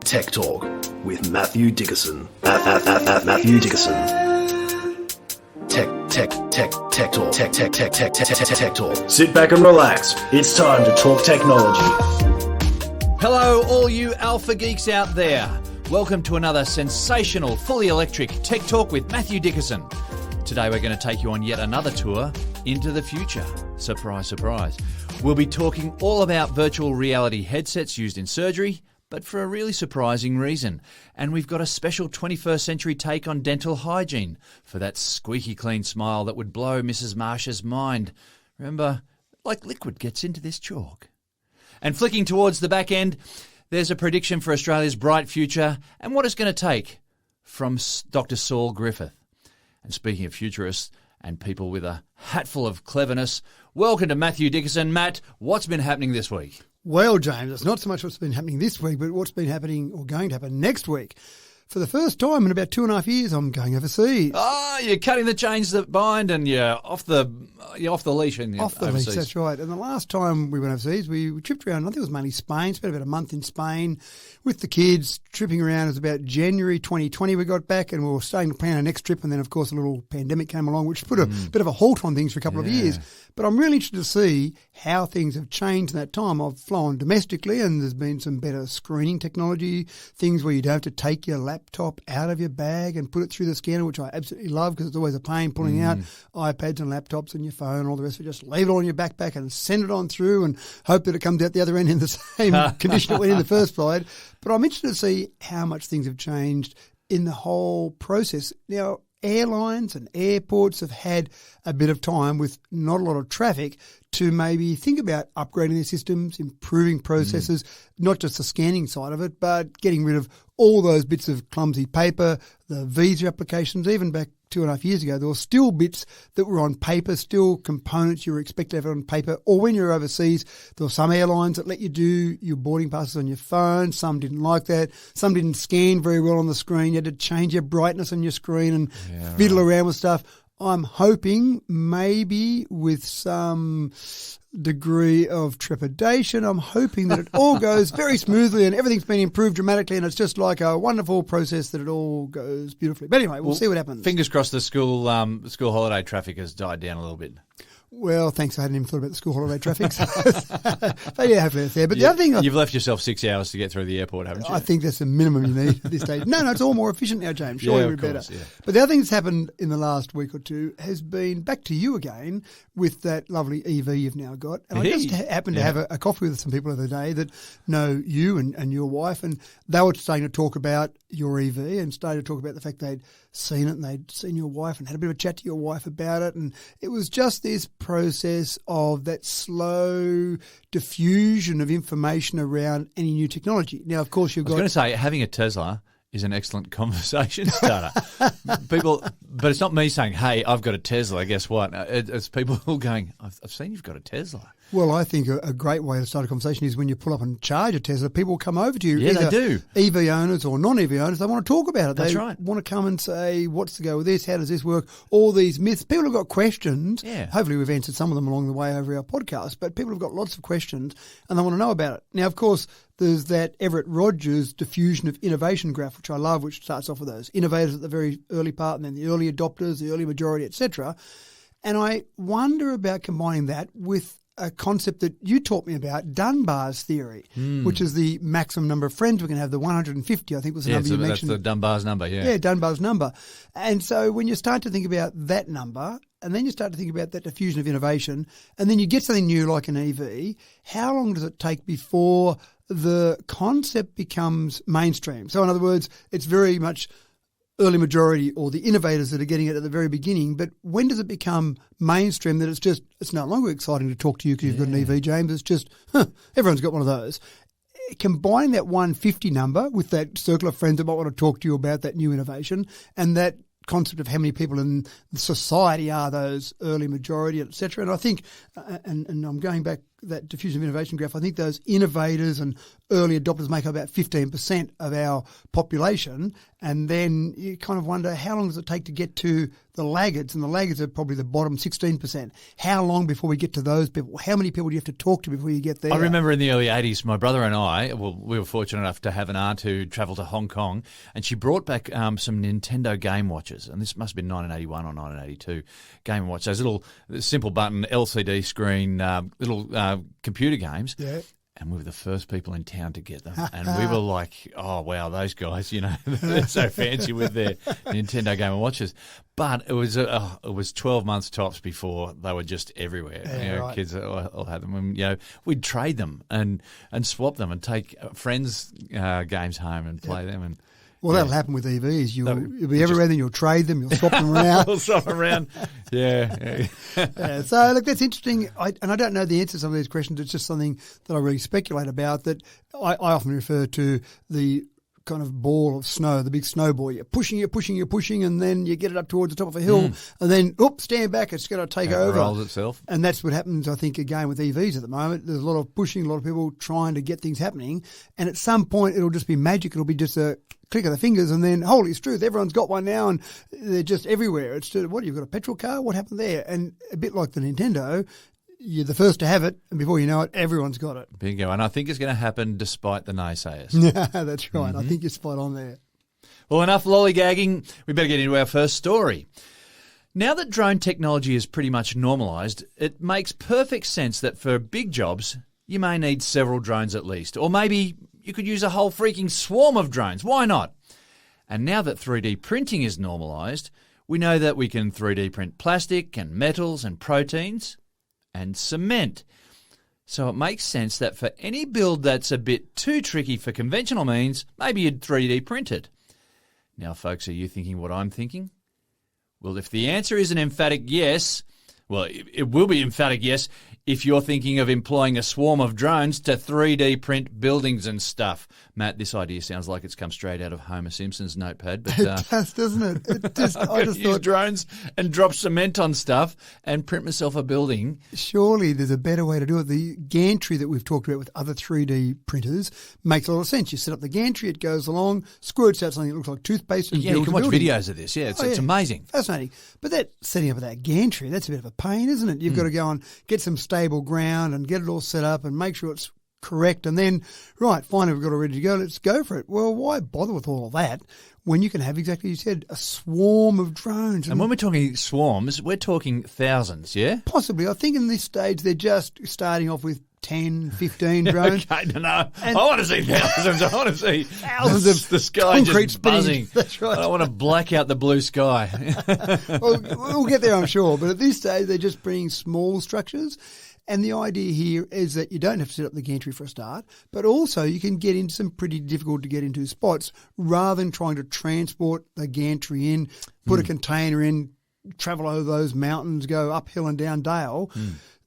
Tech Talk with Matthew Dickerson. Matthew Dickerson. Tech Talk. Sit back and relax. It's time to talk technology. Hello, all you alpha geeks out there. Welcome to another sensational, fully electric Tech Talk with Matthew Dickerson. Today we're going to take you on yet another tour into the future. Surprise, surprise. We'll be talking all about virtual reality headsets used in surgery, but for a really surprising reason. And we've got a special 21st century take on dental hygiene for that squeaky clean smile that would blow Mrs. Marsh's mind. Remember, like liquid gets into this chalk. And flicking towards the back end, there's a prediction for Australia's bright future and what it's going to take from Dr. Saul Griffith. And speaking of futurists and people with a hatful of cleverness, welcome to Matthew Dickerson. Matt, what's been happening this week? Well, James, it's not so much what's been happening this week, but what's been happening or going to happen next week. For the first time in about 2.5 years, I'm going overseas. Oh, you're cutting the chains that bind and you're off the leash. And off the overseas. Leash, that's right. And the last time we went overseas, we tripped around, I think it was mainly Spain, spent about a month in Spain with the kids, tripping around. It was about January 2020 we got back, and we were starting to plan our next trip, and then, of course, a little pandemic came along, which put a bit of a halt on things for a couple of years. But I'm really interested to see how things have changed in that time. I've flown domestically, and there's been some better screening technology, things where you don't have to take your laptop out of your bag and put it through the scanner, which I absolutely love because it's always a pain pulling out iPads and laptops and your phone and all the rest of it. Just leave it all in your backpack and send it on through and hope that it comes out the other end in the same condition it went in the first flight. But I'm interested to see how much things have changed in the whole process. Now, airlines and airports have had a bit of time with not a lot of traffic to maybe think about upgrading their systems, improving processes, not just the scanning side of it, but getting rid of all those bits of clumsy paper, the visa applications. Even back 2.5 years ago, there were still bits that were on paper, still components you were expected to have on paper. Or when you're overseas, there were some airlines that let you do your boarding passes on your phone. Some didn't like that. Some didn't scan very well on the screen. You had to change your brightness on your screen and fiddle around with stuff. I'm hoping maybe with some degree of trepidation, I'm hoping that it all goes very smoothly and everything's been improved dramatically and it's just like a wonderful process that it all goes beautifully. But anyway, we'll see what happens. Fingers crossed the school holiday traffic has died down a little bit. Well, thanks. I hadn't even thought about the school holiday traffic. But yeah, hopefully it's there. But the other thing... You've left yourself 6 hours to get through the airport, haven't you? I think that's the minimum you need at this stage. No, it's all more efficient now, James. Surely we're better. Yeah. But the other thing that's happened in the last week or two has been back to you again with that lovely EV you've now got. And I just happened to have a coffee with some people the other day that know you and your wife, and they were starting to talk about your EV and started to talk about the fact they'd seen it and they'd seen your wife and had a bit of a chat to your wife about it. And it was just this process of that slow diffusion of information around any new technology. Now, of course, I was going to say, having a Tesla is an excellent conversation starter. But it's not me saying, hey, I've got a Tesla, guess what? It's people going, I've seen you've got a Tesla. Well, I think a great way to start a conversation is when you pull up and charge a Tesla, people will come over to you. Yeah, they do. EV owners or non-EV owners, they want to talk about it. That's right. They want to come and say, what's the go with this? How does this work? All these myths. People have got questions. Yeah. Hopefully we've answered some of them along the way over our podcast, but people have got lots of questions and they want to know about it. Now, of course, there's that Everett Rogers diffusion of innovation graph, which I love, which starts off with those innovators at the very early part and then the early adopters, the early majority, etc. And I wonder about combining that with a concept that you taught me about, Dunbar's theory, which is the maximum number of friends we can have, the 150, I think was the number you mentioned. That's the Dunbar's number, yeah. Yeah, Dunbar's number. And so when you start to think about that number, and then you start to think about that diffusion of innovation, and then you get something new like an EV, how long does it take before the concept becomes mainstream? So in other words, it's very much early majority or the innovators that are getting it at the very beginning, but when does it become mainstream that it's no longer exciting to talk to you because you've got an EV, James? It's just, everyone's got one of those. Combining that 150 number with that circle of friends that might want to talk to you about that new innovation and that concept of how many people in society are those early majority, etc. And I think, and I'm going back that diffusion of innovation graph, I think those innovators and early adopters make up about 15% of our population. And then you kind of wonder, how long does it take to get to the laggards? And the laggards are probably the bottom 16%. How long before we get to those people? How many people do you have to talk to before you get there? I remember in the early 80s, my brother and I, we were fortunate enough to have an aunt who travelled to Hong Kong, and she brought back some Nintendo Game Watches. And this must have been 1981 or 1982 Game Watch. Those little simple button LCD screen little computer games. Yeah. And we were the first people in town to get them. And we were like, oh, wow, those guys, they're so fancy with their Nintendo Game Watches. But it was 12 months tops before they were just everywhere. Yeah, right. Kids all had them. And, we'd trade them and swap them and take friends' games home and play them. And well, that'll happen with EVs. You'll be everywhere, then you'll trade them, you'll swap them around. We'll swap them around. Yeah. So, look, that's interesting. I don't know the answer to some of these questions. It's just something that I really speculate about, that I often refer to the kind of ball of snow, the big snowball. You're pushing, and then you get it up towards the top of a hill, and then, stand back, it's going to take over. It rolls itself. And that's what happens, I think, again with EVs at the moment. There's a lot of pushing, a lot of people trying to get things happening, and at some point it'll just be magic. It'll be just a click of the fingers, and then, holy struth, everyone's got one now, and they're just everywhere. It's just, what, you've got a petrol car? What happened there? And a bit like the Nintendo, you're the first to have it, and before you know it, everyone's got it. Bingo. And I think it's going to happen despite the naysayers. Yeah, that's right. I think you're spot on there. Well, enough lollygagging. We better get into our first story. Now that drone technology is pretty much normalised, it makes perfect sense that for big jobs, you may need several drones at least. Or maybe you could use a whole freaking swarm of drones. Why not? And now that 3D printing is normalised, we know that we can 3D print plastic and metals and proteins and cement. So it makes sense that for any build that's a bit too tricky for conventional means, maybe you'd 3D print it. Now, folks, are you thinking what I'm thinking? Well, if the answer is an emphatic yes, well, it will be emphatic yes if you're thinking of employing a swarm of drones to 3D print buildings and stuff. Matt, this idea sounds like it's come straight out of Homer Simpson's notepad. But, it does, doesn't it? I just use thought drones and drop cement on stuff and print myself a building. Surely there's a better way to do it. The gantry that we've talked about with other 3D printers makes a lot of sense. You set up the gantry, it goes along, squirts out something that looks like toothpaste, and Yeah, you can watch videos of this. Yeah, it's amazing. Fascinating. But that setting up of that gantry, that's a bit of a pain, isn't it? You've got to go and get some stable ground and get it all set up and make sure it's correct, and then, right, finally we've got it ready to go, let's go for it. Well, why bother with all of that when you can have, exactly as you said, a swarm of drones? And when we're talking swarms, we're talking thousands, yeah? Possibly. I think in this stage they're just starting off with 10, 15 drones. Okay, no. I want to see thousands. I want to see thousands of the sky just spinning. buzzing. That's right. I don't want to black out the blue sky. Well, we'll get there, I'm sure. But at this stage, they're just bringing small structures. And the idea here is that you don't have to set up the gantry for a start, but also you can get into some pretty difficult to get into spots rather than trying to transport the gantry in, put a container in, travel over those mountains, go uphill and down dale.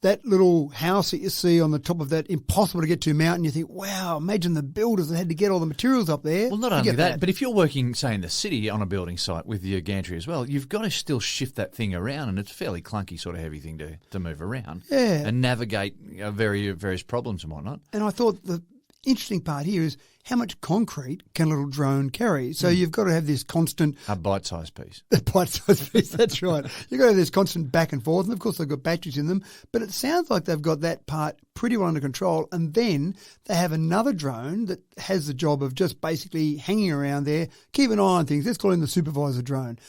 That little house that you see on the top of that impossible to get to mountain, you think, wow, imagine the builders that had to get all the materials up there. Well, not only that, but if you're working, say, in the city on a building site with your gantry as well, you've got to still shift that thing around, and it's a fairly clunky sort of heavy thing to move around and navigate various problems and whatnot. And I thought the interesting part here is how much concrete can a little drone carry? So you've got to have this constant... A bite-sized piece. A bite-sized piece, that's right. You've got to have this constant back and forth, and of course they've got batteries in them, but it sounds like they've got that part pretty well under control, and then they have another drone that has the job of just basically hanging around there, keep an eye on things. Let's call him the supervisor drone.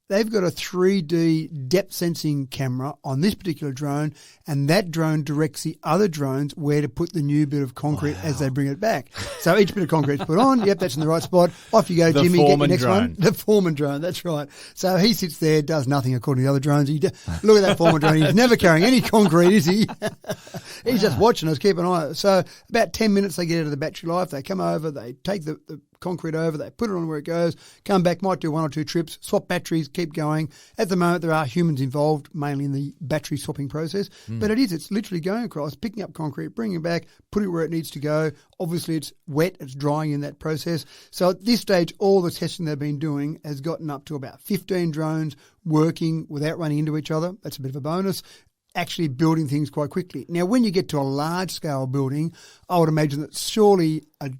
They've got a 3D depth sensing camera on this particular drone, and that drone directs the other drones where to put the new bit of concrete as they bring it back. So each bit of concrete's put on. Yep, that's in the right spot. Off you go, Jimmy. Get your next one. The foreman drone, that's right. So he sits there, does nothing according to the other drones. Look at that foreman drone. He's never carrying any concrete, is he? He's just watching us, keep an eye on it. So about 10 minutes they get out of the battery life. They come over, they take the concrete over, they put it on where it goes, come back, might do one or two trips, swap batteries, keep going. At the moment, there are humans involved, mainly in the battery swapping process, but it's literally going across, picking up concrete, bringing it back, putting it where it needs to go. Obviously, it's wet, it's drying in that process. So at this stage, all the testing they've been doing has gotten up to about 15 drones working without running into each other. That's a bit of a bonus. actually building things quite quickly. Now, when you get to a large-scale building, I would imagine that surely a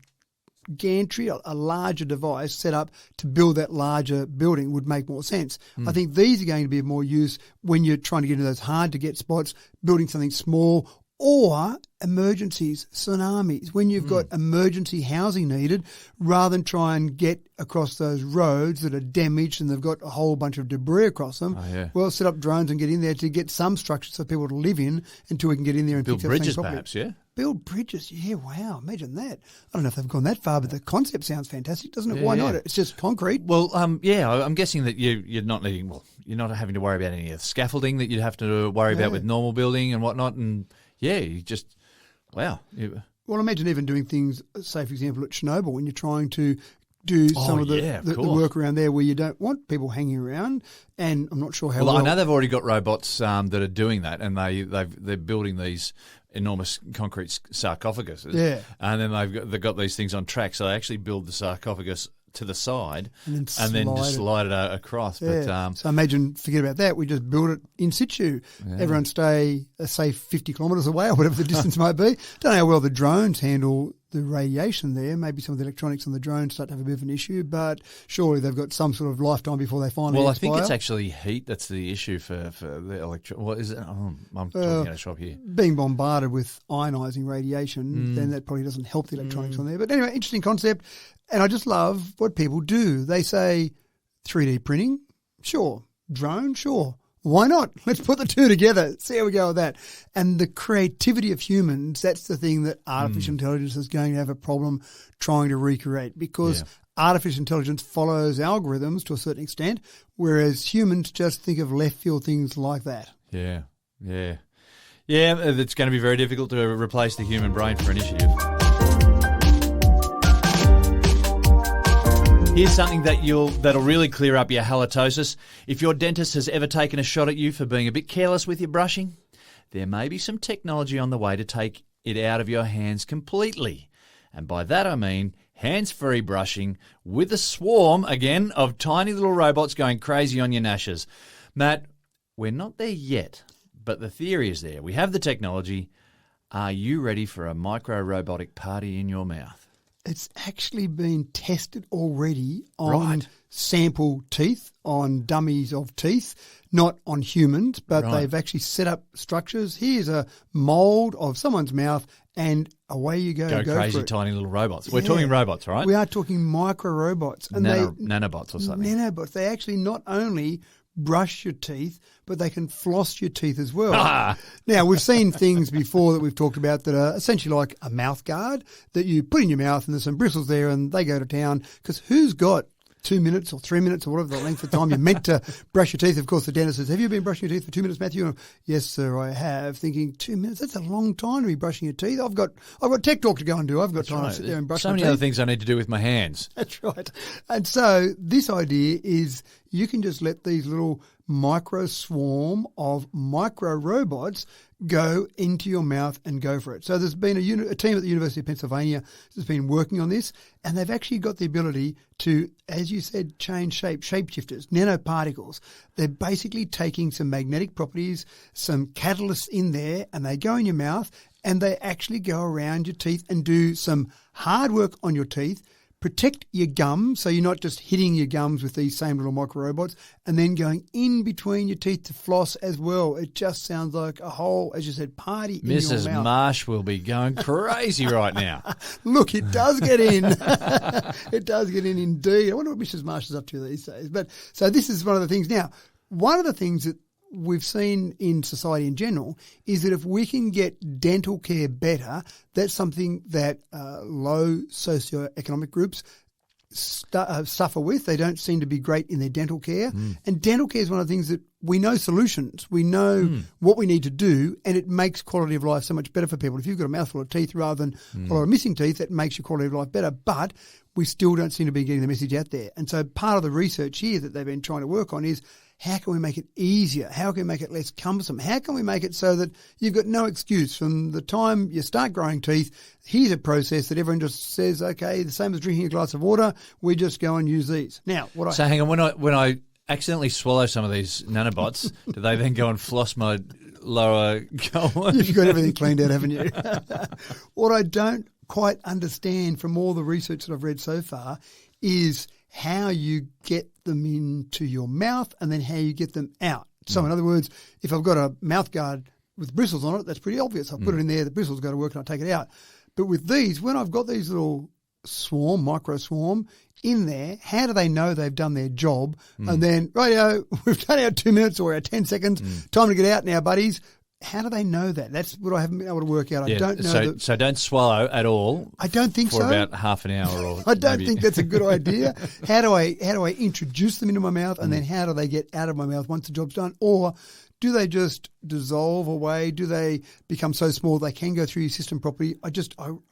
gantry, a larger device set up to build that larger building would make more sense. I think these are going to be of more use when you're trying to get into those hard-to-get spots, building something small, or emergencies, tsunamis, when you've got emergency housing needed, rather than try and get across those roads that are damaged and they've got a whole bunch of debris across them. Well, set up drones and get in there to get some structures for people to live in until we can get in there and build fix bridges, properly. perhaps, yeah? Build bridges, yeah, wow, imagine that. I don't know if they've gone that far, but the concept sounds fantastic, doesn't it? Why not? It's just concrete. Well, I'm guessing that you're not needing, you're not having to worry about any of the scaffolding that you'd have to worry about with normal building and whatnot, and you just, wow. Well, imagine even doing things, say, for example, at Chernobyl, when you're trying to do some of the work around there where you don't want people hanging around, and I'm not sure how well. I know they've already got robots that are doing that, and they're building these enormous concrete sarcophaguses. And then they've got these things on track, so they actually build the sarcophagus to the side and then just slide it across. But, so imagine, forget about that, we just build it in situ. Everyone stay, say, 50 kilometres away or whatever the distance might be. Don't know how well the drones handle the radiation there. Maybe some of the electronics on the drones start to have a bit of an issue, but surely they've got some sort of lifetime before they finally expire. I think it's actually heat that's the issue for the What is it? I'm talking out of shop here. Being bombarded with ionising radiation, then that probably doesn't help the electronics on there. But anyway, interesting concept. And I just love what people do. They say 3D printing, sure. Drone, sure. Why not? Let's put the two together. See how we go with that. And the creativity of humans, that's the thing that artificial intelligence is going to have a problem trying to recreate, because artificial intelligence follows algorithms to a certain extent, whereas humans just think of left field things like that. Yeah, it's going to be very difficult to replace the human brain for initiative. Here's something that'll really clear up your halitosis. If your dentist has ever taken a shot at you for being a bit careless with your brushing, there may be some technology on the way to take it out of your hands completely. And by that I mean hands-free brushing with a swarm, again, of tiny little robots going crazy on your gnashes. Matt, we're not there yet, but the theory is there. We have the technology. Are you ready for a micro-robotic party in your mouth? It's actually been tested already on sample teeth, on dummies of teeth, not on humans, but they've actually set up structures. Here's a mould of someone's mouth, and away you go. Go crazy, tiny little robots. We're talking robots, right? We are talking micro-robots. And nanobots or something. Nanobots. They actually not only brush your teeth, but they can floss your teeth as well. Now, we've seen things before that we've talked about that are essentially like a mouth guard that you put in your mouth, and there's some bristles there and they go to town, because who's got 2 minutes or 3 minutes or whatever the length of time you're meant to brush your teeth? Of course, the dentist says, have you been brushing your teeth for 2 minutes, Matthew? And, yes, sir, I have. Thinking, 2 minutes? That's a long time to be brushing your teeth. I've got tech talk to go and do. I've got time to sit there and brush my teeth. So many other things I need to do with my hands. That's right. And so this idea is you can just let these little micro swarm of micro robots go into your mouth and go for it. So there's been a team at the University of Pennsylvania that's been working on this, and they've actually got the ability to, as you said, change shape, shapeshifters, nanoparticles. They're basically taking some magnetic properties, some catalysts in there, and they go in your mouth, and they actually go around your teeth and do some hard work on your teeth, protect your gums, so you're not just hitting your gums with these same little micro robots, and then going in between your teeth to floss as well. It just sounds like a whole, as you said, party in your mouth. Mrs. Marsh will be going crazy right now. Look, it does get in. It does get in indeed. I wonder what Mrs. Marsh is up to these days. But so this is one of the things. Now, one of the things that we've seen in society in general is that if we can get dental care better, that's something that low socioeconomic groups suffer with. They don't seem to be great in their dental care. And dental care is one of the things that we know solutions. We know what we need to do, and it makes quality of life so much better for people. If you've got a mouthful of teeth rather than a lot of missing teeth, that makes your quality of life better. But we still don't seem to be getting the message out there. And so part of the research here that they've been trying to work on is, how can we make it easier? How can we make it less cumbersome? How can we make it so that you've got no excuse from the time you start growing teeth? Here's a process that everyone just says, okay, the same as drinking a glass of water, we just go and use these. Now, hang on, when I accidentally swallow some of these nanobots, do they then go and floss my lower go. You've got everything cleaned out, haven't you? What I don't quite understand from all the research that I've read so far is how you get them into your mouth and then how you get them out. So in other words, if I've got a mouth guard with bristles on it, that's pretty obvious. I'll put it in there, the bristles go to work and I take it out. But with these, when I've got these little micro swarm in there, how do they know they've done their job? And then, rightio, we've done our 2 minutes or our 10 seconds, time to get out now, buddies. How do they know that? That's what I haven't been able to work out. I don't know. So don't swallow at all. I don't think for so. about half an hour or I don't think that's a good idea. How do I introduce them into my mouth and then how do they get out of my mouth once the job's done? Or do they just dissolve away? Do they become so small they can go through your system properly? I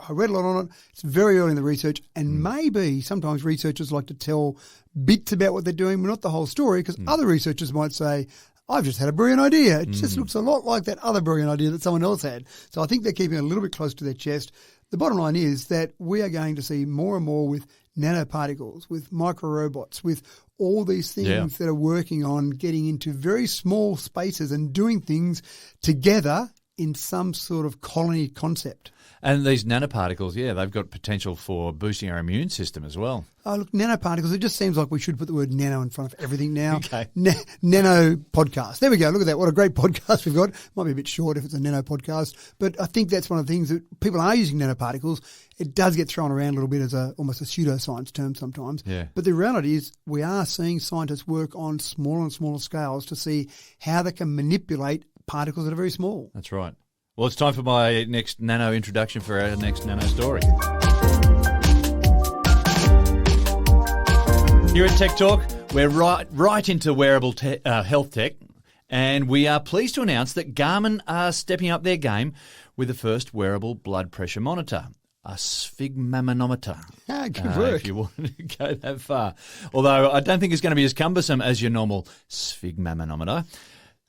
read a lot on it. It's very early in the research, and maybe sometimes researchers like to tell bits about what they're doing, but not the whole story, because other researchers might say, I've just had a brilliant idea. It just looks a lot like that other brilliant idea that someone else had. So I think they're keeping it a little bit close to their chest. The bottom line is that we are going to see more and more with nanoparticles, with microrobots, with all these things that are working on getting into very small spaces and doing things together in some sort of colony concept. And these nanoparticles, they've got potential for boosting our immune system as well. Oh, look, nanoparticles, it just seems like we should put the word nano in front of everything now. Okay. Nano podcast. There we go. Look at that. What a great podcast we've got. Might be a bit short if it's a nano podcast, but I think that's one of the things that people are using nanoparticles. It does get thrown around a little bit as almost a pseudoscience term sometimes. Yeah. But the reality is we are seeing scientists work on smaller and smaller scales to see how they can manipulate particles that are very small. That's right. Well, it's time for my next nano introduction for our next nano story. Here at Tech Talk, we're right into wearable health tech, and we are pleased to announce that Garmin are stepping up their game with the first wearable blood pressure monitor, a sphygmomanometer. Good work. If you want to go that far. Although I don't think it's going to be as cumbersome as your normal sphygmomanometer.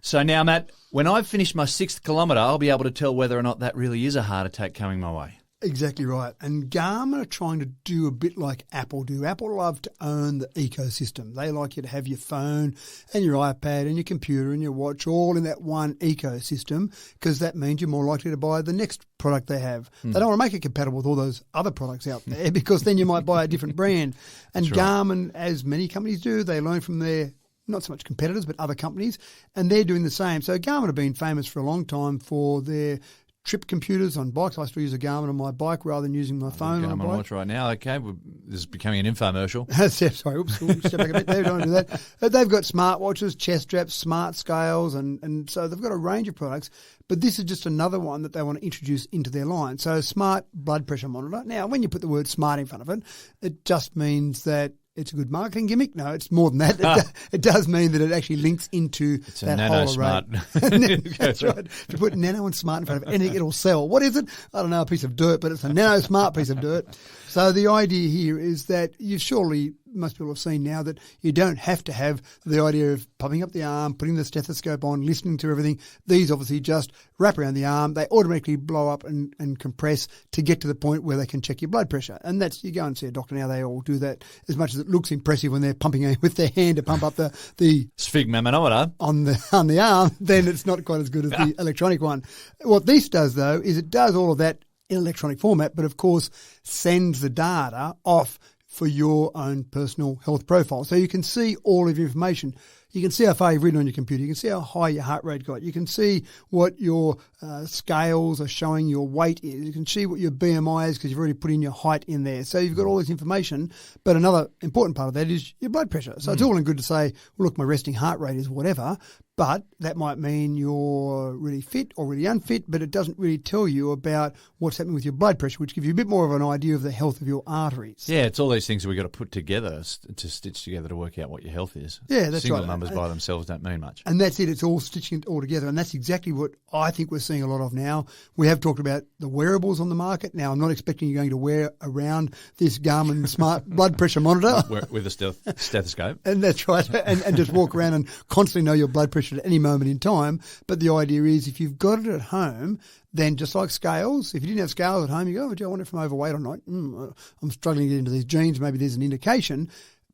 So now, Matt, when I've finished my 6th kilometre, I'll be able to tell whether or not that really is a heart attack coming my way. Exactly right. And Garmin are trying to do a bit like Apple do. Apple love to own the ecosystem. They like you to have your phone and your iPad and your computer and your watch all in that one ecosystem, because that means you're more likely to buy the next product they have. They don't want to make it compatible with all those other products out there, because then you might buy a different brand. And Garmin, as many companies do, they learn from their not so much competitors, but other companies, and they're doing the same. So Garmin have been famous for a long time for their trip computers on bikes. I still use a Garmin on my bike rather than using my phone on my bike. Watch right now. Okay, this is becoming an infomercial. Sorry, oops, we'll step back a bit. They don't do that. But they've got smartwatches, chest straps, smart scales, and so they've got a range of products. But this is just another one that they want to introduce into their line. So smart blood pressure monitor. Now, when you put the word smart in front of it, it just means that it's a good marketing gimmick. No, it's more than that. It does mean that it actually links into it's that a whole nano-smart. That's right. If you put nano and smart in front of anything, it'll sell. What is it? I don't know, a piece of dirt, but it's a nano-smart piece of dirt. So the idea here is that most people have seen now that you don't have to have the idea of pumping up the arm, putting the stethoscope on, listening to everything. These obviously just wrap around the arm. They automatically blow up and compress to get to the point where they can check your blood pressure. And that's, you go and see a doctor now, they all do that. As much as it looks impressive when they're pumping with their hand to pump up the sphygmomanometer on the arm, then it's not quite as good as the electronic one. What this does, though, is it does all of that in electronic format, but of course sends the data off for your own personal health profile. So you can see all of your information. You can see how far you've ridden on your computer. You can see how high your heart rate got. You can see what your scales are showing your weight is. You can see what your BMI is because you've already put in your height in there. So you've got all this information. But another important part of that is your blood pressure. So it's all in good to say, well, look, my resting heart rate is whatever. But that might mean you're really fit or really unfit, but it doesn't really tell you about what's happening with your blood pressure, which gives you a bit more of an idea of the health of your arteries. Yeah, it's all these things that we've got to put together to stitch together to work out what your health is. Yeah, that's Single right. numbers by themselves don't mean much. And that's it. It's all stitching it all together. And that's exactly what I think we're seeing a lot of now. We have talked about the wearables on the market. Now, I'm not expecting you're going to wear around this Garmin smart blood pressure monitor. With a stethoscope. And that's right. And just walk around and constantly know your blood pressure at any moment in time. But the idea is if you've got it at home, then just like scales, if you didn't have scales at home, you go, do I want it from overweight or not? I'm struggling to get into these genes. Maybe there's an indication.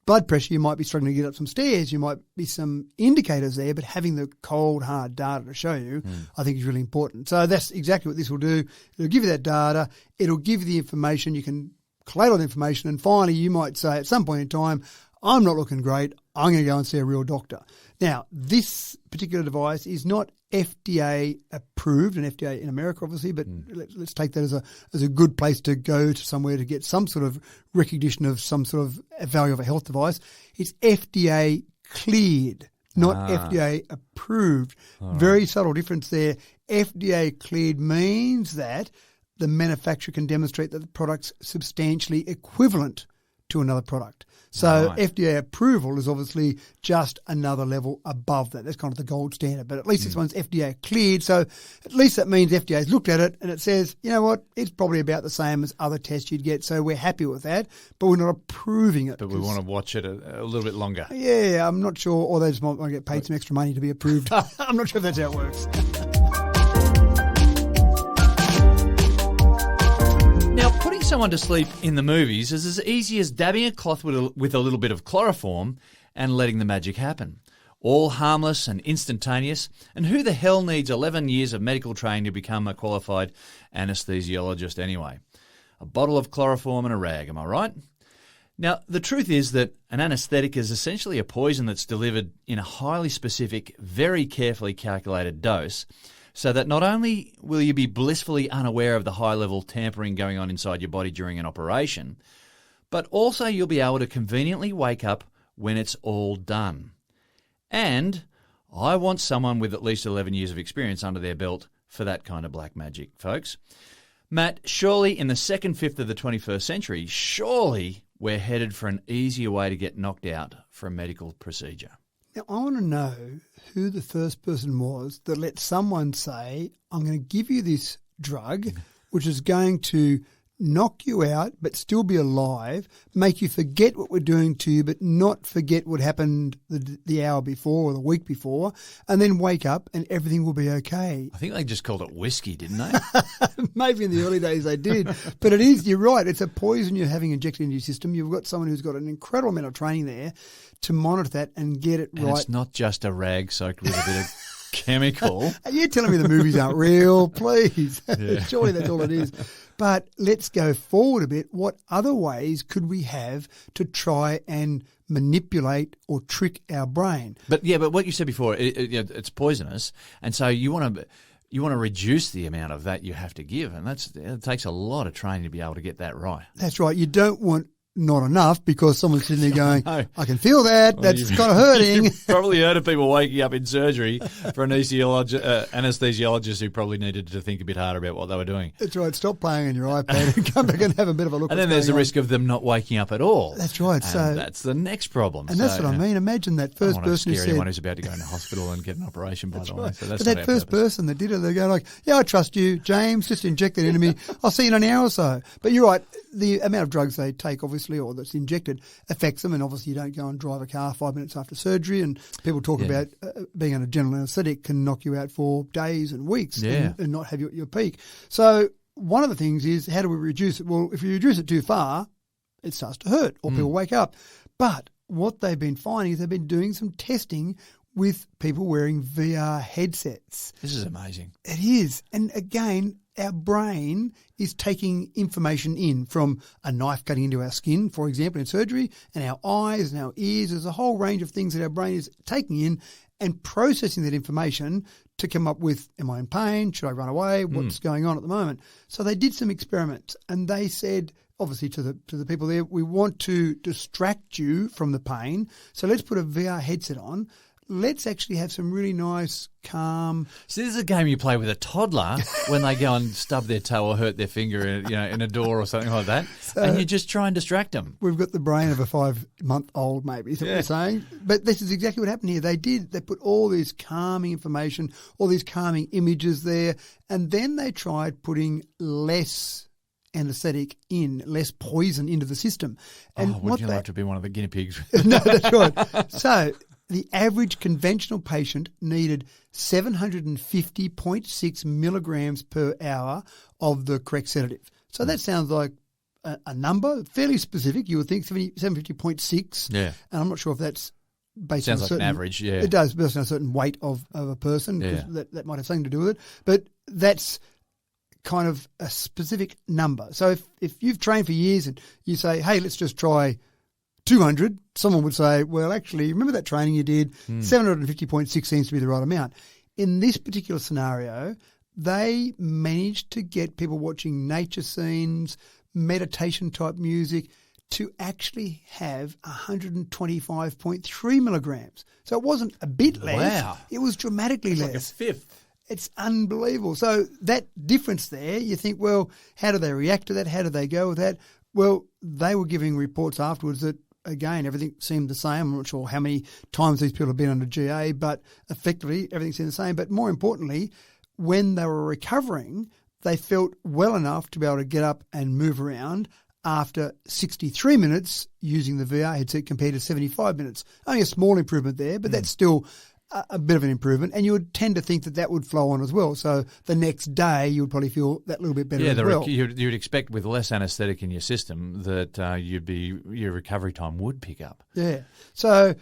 blood pressure, you might be struggling to get up some stairs, you might be some indicators there, but having the cold, hard data to show you, I think is really important. So that's exactly what this will do. It'll give you that data. It'll give you the information. You can collate all the information, and finally you might say at some point in time, I'm not looking great, I'm going to go and see a real doctor. Now, this particular device is not FDA approved, and FDA in America obviously, but let's take that as a good place to go to somewhere to get some sort of recognition of some sort of value of a health device. It's FDA cleared, not FDA approved. Very subtle difference there. FDA cleared means that the manufacturer can demonstrate that the product's substantially equivalent to another product. So FDA approval is obviously just another level above that. That's kind of the gold standard. But at least this one's FDA cleared. So at least that means FDA's looked at it and it says, you know what, it's probably about the same as other tests you'd get. So we're happy with that, but we're not approving it. But we want to watch it a little bit longer. Yeah, I'm not sure. Or they just might want to get paid some extra money to be approved. I'm not sure if that's how it works. Putting someone to sleep in the movies is as easy as dabbing a cloth with a little bit of chloroform and letting the magic happen. All harmless and instantaneous, and who the hell needs 11 years of medical training to become a qualified anaesthesiologist anyway? A bottle of chloroform and a rag, am I right? Now, the truth is that an anaesthetic is essentially a poison that's delivered in a highly specific, very carefully calculated dose, so that not only will you be blissfully unaware of the high-level tampering going on inside your body during an operation, but also you'll be able to conveniently wake up when it's all done. And I want someone with at least 11 years of experience under their belt for that kind of black magic, folks. Matt, surely in the second fifth of the 21st century, surely we're headed for an easier way to get knocked out for a medical procedure. Now, I want to know who the first person was that let someone say, I'm going to give you this drug, which is going to knock you out but still be alive, make you forget what we're doing to you but not forget what happened the hour before or the week before, and then wake up and everything will be okay. I think they just called it whiskey, didn't they? Maybe in the early days they did. But it is, you're right, it's a poison you're having injected into your system. You've got someone who's got an incredible amount of training there to monitor that and get it right. It's not just a rag soaked with a bit of chemical. Are you telling me the movies aren't real? Please. Yeah. Surely that's all it is. But let's go forward a bit. What other ways could we have to try and manipulate or trick our brain? But what you said before, it's poisonous, and so you want to reduce the amount of that you have to give, and it takes a lot of training to be able to get that right. That's right. You don't want not enough because someone's sitting there going, I can feel that. That's kind of hurting. You've probably heard of people waking up in surgery for an anaesthesiologist who probably needed to think a bit harder about what they were doing. That's right. Stop playing on your iPad and come back and have a bit of a look. And then there's the risk of them not waking up at all. That's right. So that's the next problem. And that's what I mean. Imagine that first person who said, anyone who's about to go into hospital and get an operation, by the way. So that's but that first person that did it, they go like, yeah, I trust you, James, just inject that into me. I'll see you in an hour or so. But you're right. The amount of drugs they take, obviously, or that's injected, affects them, and obviously you don't go and drive a car 5 minutes after surgery, and people talk about being under general anaesthetic can knock you out for days and weeks and not have your peak. So one of the things is, how do we reduce it? Well, if you reduce it too far, it starts to hurt or people wake up. But what they've been finding is they've been doing some testing with people wearing VR headsets. This is amazing. It is. And again, our brain is taking information in from a knife cutting into our skin, for example, in surgery, and our eyes and our ears. There's a whole range of things that our brain is taking in and processing that information to come up with, am I in pain? Should I run away? What's going on at the moment? So they did some experiments, and they said, obviously to the people there, we want to distract you from the pain, so let's put a VR headset on. Let's actually have some really nice, calm. So this is a game you play with a toddler when they go and stub their toe or hurt their finger in a door or something like that, and you just try and distract them. We've got the brain of a 5-month-old, maybe, is what we're saying. But this is exactly what happened here. They put all this calming information, all these calming images there, and then they tried putting less anaesthetic in, less poison into the system. And would you like to be one of the guinea pigs? No, that's right. So the average conventional patient needed 750.6 milligrams per hour of the correct sedative. So that sounds like a number, fairly specific. You would think 750.6. Yeah. And I'm not sure if that's based Sounds on like certain, an average, yeah. It does, based on a certain weight of a person, because Yeah. that might have something to do with it. But that's kind of a specific number. So if you've trained for years and you say, hey, let's just try 200, someone would say, well, actually, remember that training you did? 750.6 seems to be the right amount. In this particular scenario, they managed to get people watching nature scenes, meditation type music, to actually have 125.3 milligrams. So it wasn't a bit less. Wow. It was dramatically less. Like a fifth. It's unbelievable. So that difference there, you think, well, how do they react to that? How do they go with that? Well, they were giving reports afterwards that, again, everything seemed the same. I'm not sure how many times these people have been under GA, but effectively everything seemed the same. But more importantly, when they were recovering, they felt well enough to be able to get up and move around after 63 minutes using the VR headset compared to 75 minutes. Only a small improvement there, but that's still a bit of an improvement. And you would tend to think that that would flow on as well. So the next day you would probably feel that little bit better as well. You'd expect with less anaesthetic in your system that your recovery time would pick up. Yeah. So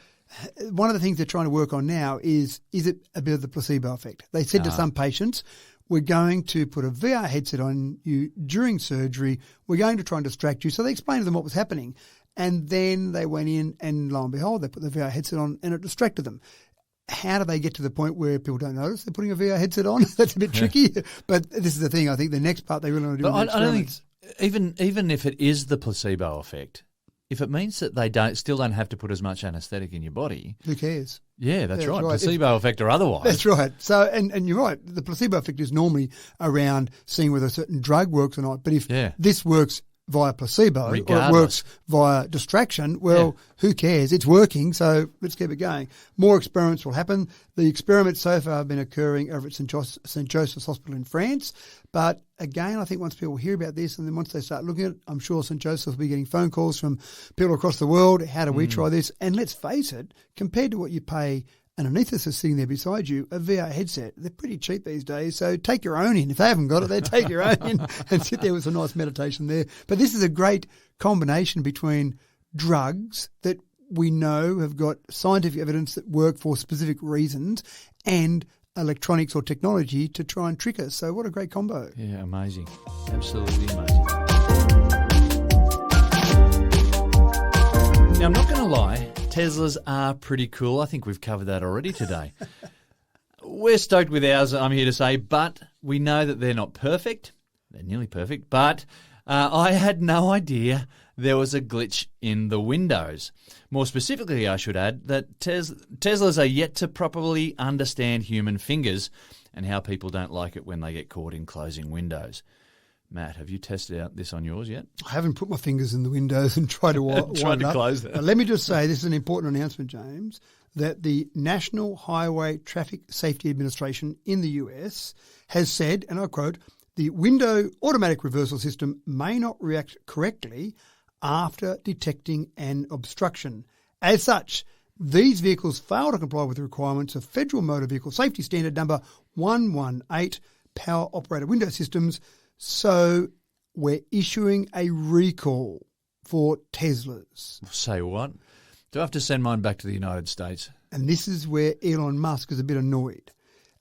one of the things they're trying to work on now is it a bit of the placebo effect? They said to some patients, we're going to put a VR headset on you during surgery. We're going to try and distract you. So they explained to them what was happening. And then they went in and lo and behold, they put the VR headset on and it distracted them. How do they get to the point where people don't notice they're putting a VR headset on? That's a bit tricky. But this is the thing. I think the next part they really want to do But is I don't think, even if it is the placebo effect, if it means that they still don't have to put as much anaesthetic in your body, who cares? Yeah, that's right. Placebo effect or otherwise. That's right. So, and you're right. The placebo effect is normally around seeing whether a certain drug works or not. But if this works via placebo or it works via distraction, well, who cares? It's working, so let's keep it going. More experiments will happen. The experiments so far have been occurring over at St. Joseph's Hospital in France. But again, I think once people hear about this and then once they start looking at it, I'm sure St. Joseph's will be getting phone calls from people across the world. How do we try this? And let's face it, compared to what you pay an anaesthetist sitting there beside you, a VR headset, they're pretty cheap these days. So take your own in. If they haven't got it, they take your own in and sit there with some nice meditation there. But this is a great combination between drugs that we know have got scientific evidence that work for specific reasons and electronics or technology to try and trick us. So what a great combo. Yeah, amazing. Absolutely amazing. Now, I'm not going to lie, Teslas are pretty cool. I think we've covered that already today. We're stoked with ours, I'm here to say, but we know that they're not perfect. They're nearly perfect, but I had no idea there was a glitch in the windows. More specifically, I should add that Teslas are yet to properly understand human fingers and how people don't like it when they get caught in closing windows. Matt, have you tested out this on yours yet? I haven't put my fingers in the windows and tried to wind to close them. But let me just say, this is an important announcement, James, that the National Highway Traffic Safety Administration in the US has said, and I quote, the window automatic reversal system may not react correctly after detecting an obstruction. As such, these vehicles fail to comply with the requirements of Federal Motor Vehicle Safety Standard number 118, power operated window systems. So we're issuing a recall for Teslas. Say what? Do I have to send mine back to the United States? And this is where Elon Musk is a bit annoyed.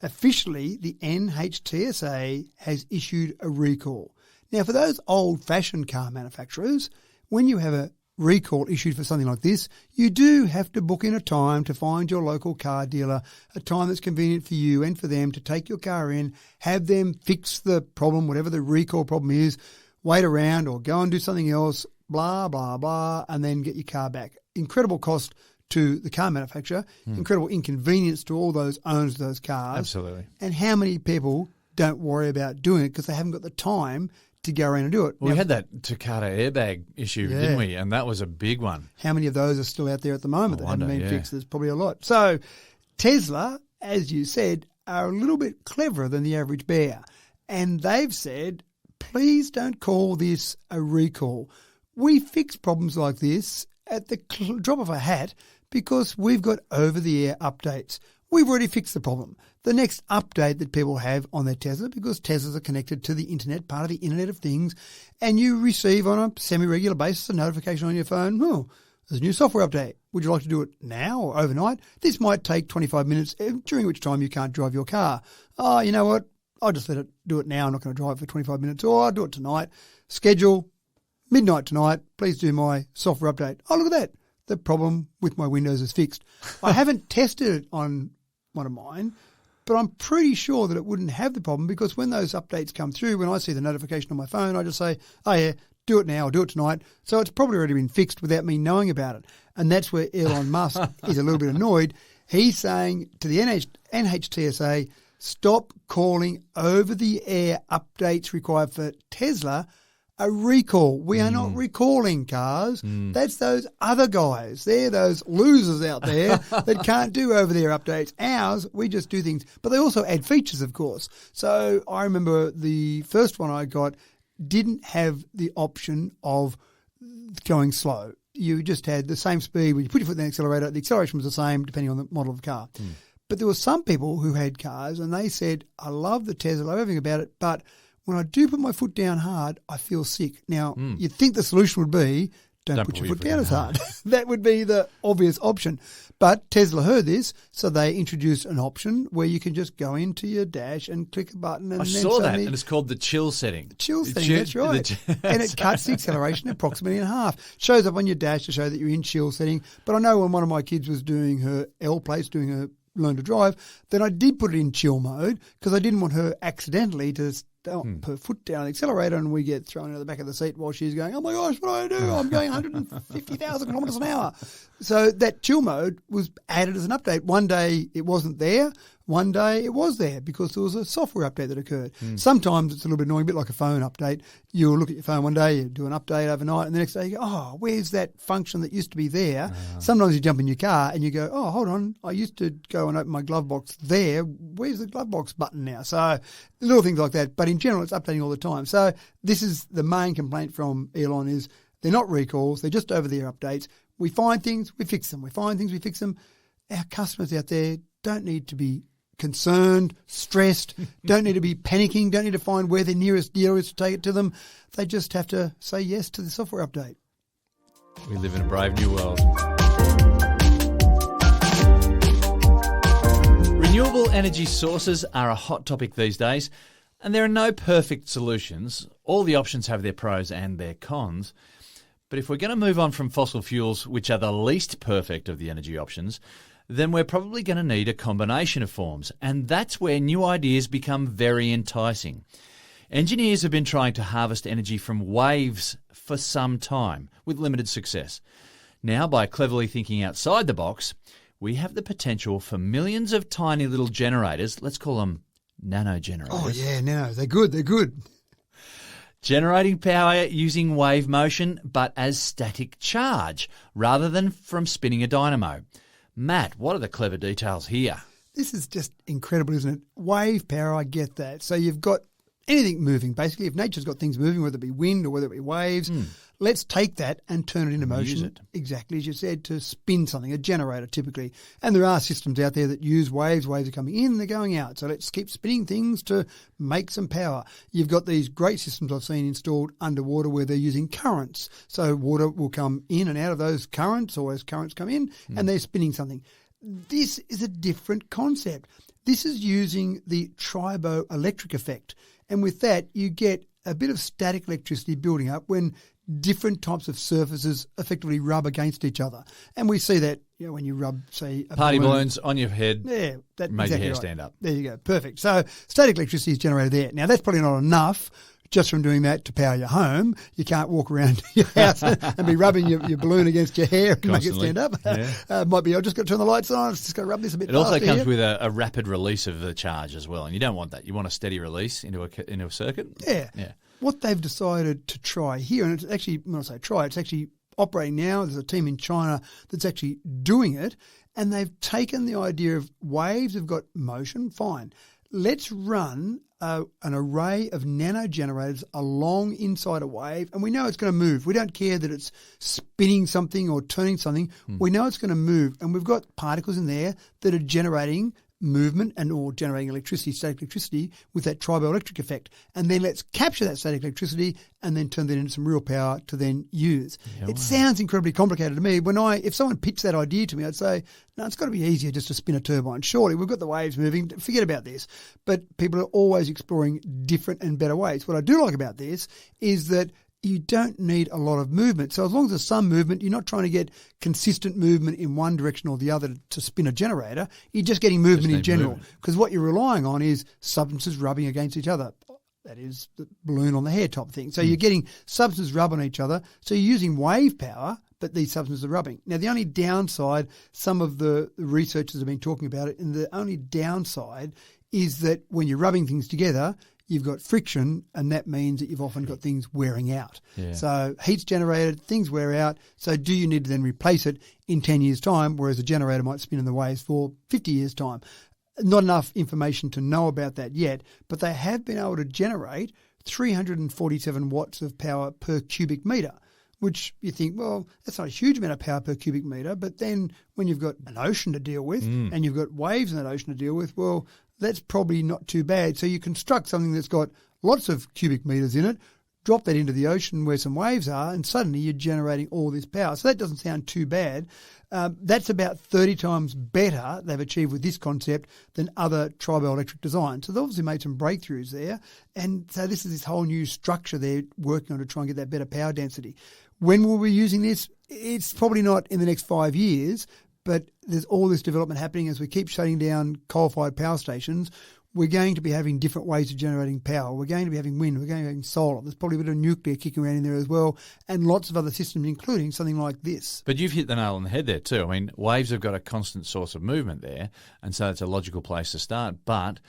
Officially, the NHTSA has issued a recall. Now, for those old-fashioned car manufacturers, when you have a recall issued for something like this, you do have to book in a time to find your local car dealer, a time that's convenient for you and for them to take your car in, have them fix the problem, whatever the recall problem is, wait around or go and do something else, blah, blah, blah, and then get your car back. Incredible cost to the car manufacturer, incredible inconvenience to all those owners of those cars. Absolutely. And how many people don't worry about doing it because they haven't got the time to go around and do it. Well, we had that Takata airbag issue, didn't we? And that was a big one. How many of those are still out there at the moment that haven't been fixed? There's probably a lot. So Tesla, as you said, are a little bit cleverer than the average bear. And they've said, please don't call this a recall. We fix problems like this at the drop of a hat because we've got over-the-air updates. we've already fixed the problem. The next update that people have on their Tesla, because Teslas are connected to the internet, part of the Internet of Things, and you receive on a semi-regular basis a notification on your phone, oh, there's a new software update. Would you like to do it now or overnight? This might take 25 minutes, during which time you can't drive your car. Oh, you know what? I'll just let it do it now. I'm not going to drive for 25 minutes. Or I'll do it tonight. Schedule, midnight tonight. Please do my software update. Oh, look at that. The problem with my Windows is fixed. I haven't tested it on one of mine, but I'm pretty sure that it wouldn't have the problem, because when those updates come through, when I see the notification on my phone, I just say, oh yeah, do it now or do it tonight. So it's probably already been fixed without me knowing about it. And that's where Elon Musk is a little bit annoyed. He's saying to the NHTSA, stop calling over-the-air updates required for Tesla a recall. We are not recalling cars. That's those other guys. They're those losers out there that can't do over-the-air updates. Ours, we just do things. But they also add features, of course. So I remember the first one I got didn't have the option of going slow. You just had the same speed. When you put your foot in the acceleration was the same depending on the model of the car. But there were some people who had cars and they said, I love the Tesla, I love everything about it, but when I do put my foot down hard, I feel sick. Now, you'd think the solution would be, don't put your foot down as hard. That would be the obvious option. But Tesla heard this, so they introduced an option where you can just go into your dash and click a button. And I saw that, and it's called the chill setting. The chill setting, that's right. And it cuts the acceleration approximately in half. Shows up on your dash to show that you're in chill setting. But I know when one of my kids was doing her L-Place, doing her learn to drive, then I did put it in chill mode because I didn't want her accidentally to put her foot down the accelerator and we get thrown into the back of the seat while she's going, oh my gosh, what do I do? I'm going 150,000 kilometres an hour. So that chill mode was added as an update. One day it wasn't there. One day it was there because there was a software update that occurred. Sometimes it's a little bit annoying, a bit like a phone update. You'll look at your phone one day, you do an update overnight, and the next day you go, oh, where's that function that used to be there? Sometimes you jump in your car and you go, oh, hold on, I used to go and open my glove box there. Where's the glove box button now? So little things like that. But in general, it's updating all the time. So this is the main complaint from Elon is they're not recalls, they're just over-the-air updates. We find things, we fix them. We find things, we fix them. Our customers out there don't need to be concerned, stressed, don't need to be panicking, don't need to find where the nearest dealer is to take it to them. They just have to say yes to the software update. We live in a brave new world. Renewable energy sources are a hot topic these days, and there are no perfect solutions. All the options have their pros and their cons. But if we're going to move on from fossil fuels, which are the least perfect of the energy options, then we're probably going to need a combination of forms, and that's where new ideas become very enticing. Engineers have been trying to harvest energy from waves for some time, with limited success. Now, by cleverly thinking outside the box, we have the potential for millions of tiny little generators, let's call them nanogenerators. Oh yeah, nano, they're good. Generating power using wave motion, but as static charge, rather than from spinning a dynamo. Matt, what are the clever details here? This is just incredible, isn't it? Wave power, I get that. So you've got anything moving, basically. If nature's got things moving, whether it be wind or whether it be waves, let's take that and turn it into motion. Use it. Exactly, as you said, to spin something, a generator typically. And there are systems out there that use waves. Waves are coming in, they're going out. So let's keep spinning things to make some power. You've got these great systems I've seen installed underwater where they're using currents. So water will come in and out of those currents, or as currents come in, and they're spinning something. This is a different concept. This is using the Triboelectric effect. And with that, you get a bit of static electricity building up when different types of surfaces effectively rub against each other. And we see that, you know, when you rub, say, a party balloons on your head, yeah, that made exactly your hair right. stand up. There you go. Perfect. So static electricity is generated there. Now, that's probably not enough just from doing that to power your home. You can't walk around your house and be rubbing your balloon against your hair and Constantly. make it stand up. Yeah. Might be, I've just got to turn the lights on, I've just got to rub this a bit It also faster comes here. with a rapid release of the charge as well, and you don't want that. You want a steady release into a circuit. Yeah. Yeah. What they've decided to try here, and it's actually, when I say try, it's actually operating now. There's a team in China that's actually doing it, and they've taken the idea of waves have got motion, fine. Let's run an array of nanogenerators along inside a wave, and we know it's going to move. We don't care that it's spinning something or turning something. We know it's going to move, and we've got particles in there that are generating movement and or generating electricity, static electricity, with that triboelectric effect. And then let's capture that static electricity and then turn that into some real power to then use. Yeah, it sounds incredibly complicated to me. If someone pitched that idea to me, I'd say, no, it's got to be easier just to spin a turbine. Surely, we've got the waves moving. Forget about this. But people are always exploring different and better ways. What I do like about this is that you don't need a lot of movement. So as long as there's some movement, you're not trying to get consistent movement in one direction or the other to spin a generator. You're just getting movement in general. Because what you're relying on is substances rubbing against each other. That is the balloon on the hair type thing. So you're getting substances rub on each other. So you're using wave power, but these substances are rubbing. Now, the only downside, some of the researchers have been talking about it, and the only downside is that when you're rubbing things together, you've got friction, and that means that you've often got things wearing out. Yeah. So heat's generated, things wear out. So do you need to then replace it in 10 years' time, whereas a generator might spin in the waves for 50 years' time? Not enough information to know about that yet, but they have been able to generate 347 watts of power per cubic metre, which you think, well, that's not a huge amount of power per cubic metre, but then when you've got an ocean to deal with and you've got waves in that ocean to deal with, well, that's probably not too bad. So you construct something that's got lots of cubic metres in it, drop that into the ocean where some waves are, and suddenly you're generating all this power. So that doesn't sound too bad. That's about 30 times better they've achieved with this concept than other triboelectric designs. So they've obviously made some breakthroughs there. And so this is this whole new structure they're working on to try and get that better power density. When will we be using this? It's probably not in the next 5 years, but there's all this development happening as we keep shutting down coal-fired power stations. We're going to be having different ways of generating power. We're going to be having wind. We're going to be having solar. There's probably a bit of nuclear kicking around in there as well, and lots of other systems, including something like this. But you've hit the nail on the head there too. I mean, waves have got a constant source of movement there, and so it's a logical place to start. But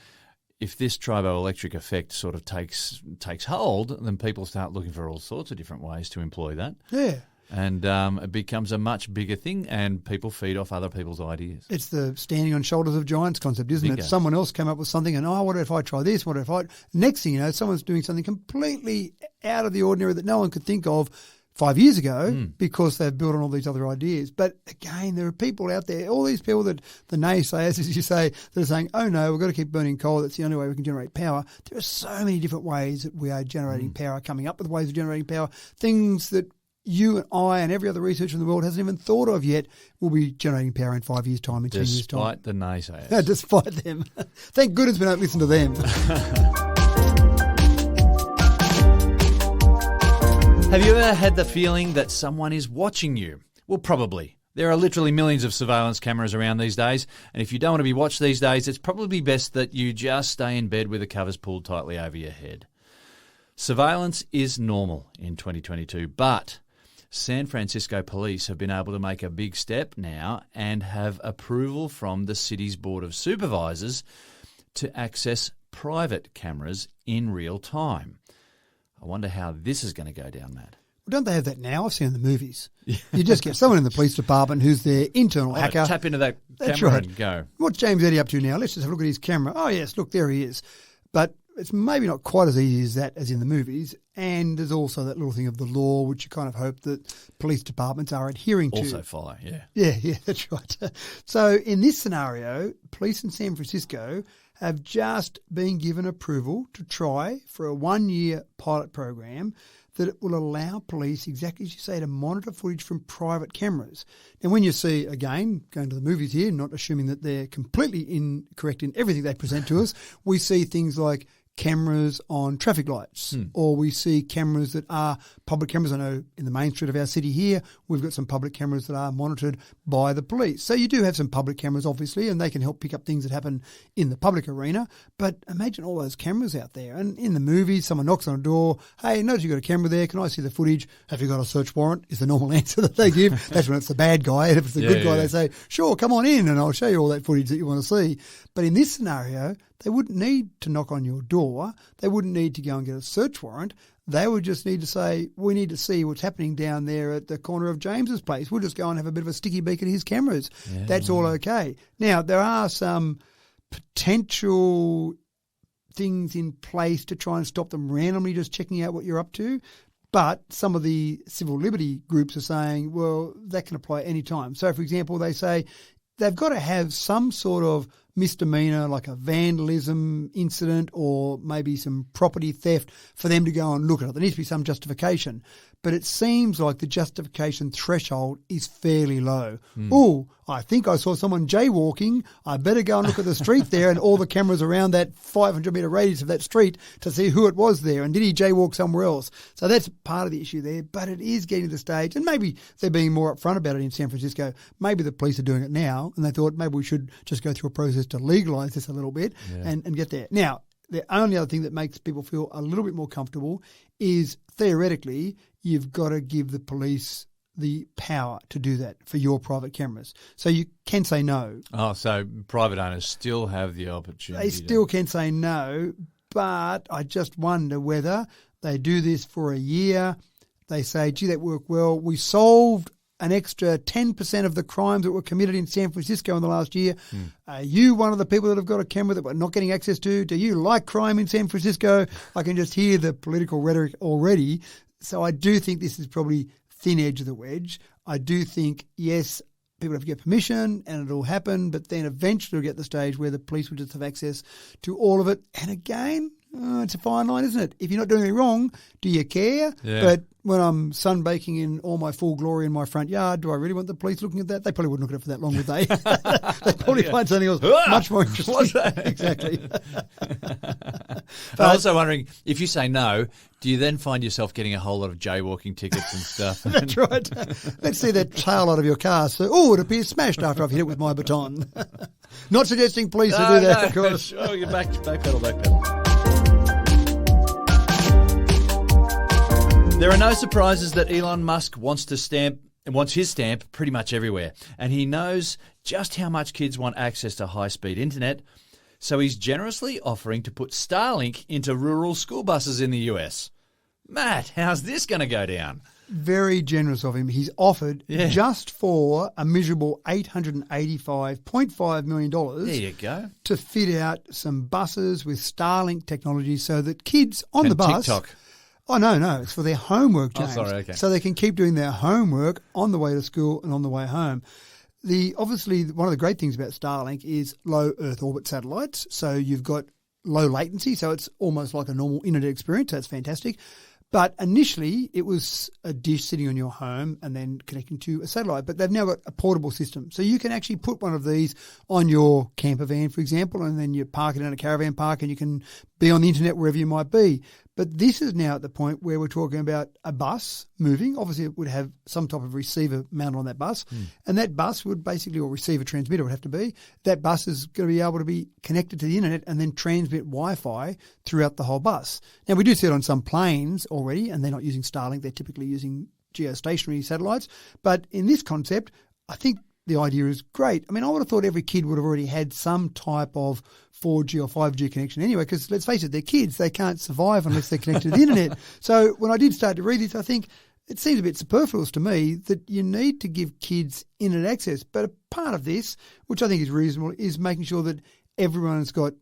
if this triboelectric effect sort of takes hold, then people start looking for all sorts of different ways to employ that. Yeah. And it becomes a much bigger thing, and people feed off other people's ideas. It's the standing on shoulders of giants concept, isn't it? Someone else came up with something and, what if I try this? What if I... Next thing you know, someone's doing something completely out of the ordinary that no one could think of 5 years ago because they've built on all these other ideas. But again, there are people out there, all these people that the naysayers, as you say, that are saying, oh no, we've got to keep burning coal. That's the only way we can generate power. There are so many different ways that we are generating power, coming up with ways of generating power, things that you and I and every other researcher in the world hasn't even thought of yet will be generating power in 5 years' time, in 10 years' time. Despite the naysayers. No, despite them. Thank goodness we don't listen to them. Have you ever had the feeling that someone is watching you? Well, probably. There are literally millions of surveillance cameras around these days, and if you don't want to be watched these days, it's probably best that you just stay in bed with the covers pulled tightly over your head. Surveillance is normal in 2022, but San Francisco police have been able to make a big step now and have approval from the city's Board of Supervisors to access private cameras in real time. I wonder how this is going to go down, Matt. Well, don't they have that now? I've seen it in the movies. You just get someone in the police department who's their internal hacker. Tap into that That's camera right. and go. What's James Eddy up to now? Let's just have a look at his camera. Oh, yes, look, there he is. But it's maybe not quite as easy as that as in the movies. And there's also that little thing of the law, which you kind of hope that police departments are adhering to. Also follow, yeah. Yeah, that's right. So in this scenario, police in San Francisco have just been given approval to try for a 1-year pilot program that it will allow police, exactly as you say, to monitor footage from private cameras. Now, when you see, again, going to the movies here, not assuming that they're completely incorrect in everything they present to us, we see things like cameras on traffic lights, or we see cameras that are public cameras. I know in the main street of our city here, we've got some public cameras that are monitored by the police. So you do have some public cameras, obviously, and they can help pick up things that happen in the public arena. But imagine all those cameras out there. And in the movies, someone knocks on a door, hey, notice you've got a camera there, can I see the footage? Have you got a search warrant? Is the normal answer that they give. That's when it's the bad guy. And if it's the good guy, they say, sure, come on in and I'll show you all that footage that you want to see. But in this scenario, they wouldn't need to knock on your door. They wouldn't need to go and get a search warrant. They would just need to say, we need to see what's happening down there at the corner of James's place. We'll just go and have a bit of a sticky beak at his cameras. Yeah. That's all okay. Now, there are some potential things in place to try and stop them randomly just checking out what you're up to. But some of the civil liberty groups are saying, well, that can apply any time. So, for example, they say they've got to have some sort of misdemeanor, like a vandalism incident or maybe some property theft, for them to go and look at it. There needs to be some justification. But it seems like the justification threshold is fairly low. Oh, I think I saw someone jaywalking. I better go and look at the street there and all the cameras around that 500-metre radius of that street to see who it was there and did he jaywalk somewhere else. So that's part of the issue there. But it is getting to the stage, and maybe they're being more upfront about it in San Francisco. Maybe the police are doing it now and they thought maybe we should just go through a process to legalise this a little bit and get there. Now, the only other thing that makes people feel a little bit more comfortable is theoretically you've got to give the police the power to do that for your private cameras. So you can say no. Oh, so private owners still have the opportunity. They still can say no, but I just wonder whether they do this for a year. They say, gee, that worked well. We solved an extra 10% of the crimes that were committed in San Francisco in the last year. Are you one of the people that have got a camera that we're not getting access to? Do you like crime in San Francisco? I can just hear the political rhetoric already. So I do think this is probably thin edge of the wedge. I do think, yes, people have to get permission and it'll happen, but then eventually we'll get to the stage where the police will just have access to all of it. And again, it's a fine line, isn't it? If you're not doing anything wrong, do you care? Yeah. But when I'm sunbaking in all my full glory in my front yard, do I really want the police looking at that? They probably wouldn't look at it for that long, would they? They probably find something else much more interesting. What's that? Exactly. I'm also wondering, if you say no, do you then find yourself getting a whole lot of jaywalking tickets and stuff? That's right. Let's see that tail out of your car. So, it appears smashed after I've hit it with my baton. Not suggesting police to do that, of course. Oh, you're backpedal. There are no surprises that Elon Musk wants his stamp pretty much everywhere. And he knows just how much kids want access to high-speed internet. So he's generously offering to put Starlink into rural school buses in the US. Matt, how's this going to go down? Very generous of him. He's offered just for a miserable $885.5 million there you go. to fit out some buses with Starlink technology so that kids on the bus... TikTok. Oh, no. It's for their homework, James. Oh, sorry, okay. So they can keep doing their homework on the way to school and on the way home. Obviously, one of the great things about Starlink is low Earth orbit satellites. So you've got low latency, so it's almost like a normal internet experience. That's fantastic. But initially, it was a dish sitting on your home and then connecting to a satellite. But they've now got a portable system. So you can actually put one of these on your camper van, for example, and then you park it in a caravan park and you can be on the internet wherever you might be. But this is now at the point where we're talking about a bus moving. Obviously, it would have some type of receiver mounted on that bus. And that bus would basically, or receiver transmitter would have to be, that bus is going to be able to be connected to the internet and then transmit Wi-Fi throughout the whole bus. Now, we do see it on some planes already, and they're not using Starlink. They're typically using geostationary satellites. But in this concept, I think the idea is great. I mean, I would have thought every kid would have already had some type of 4G or 5G connection anyway, because let's face it, they're kids. They can't survive unless they're connected to the internet. So when I did start to read this, I think it seems a bit superfluous to me that you need to give kids internet access. But a part of this, which I think is reasonable, is making sure that everyone's got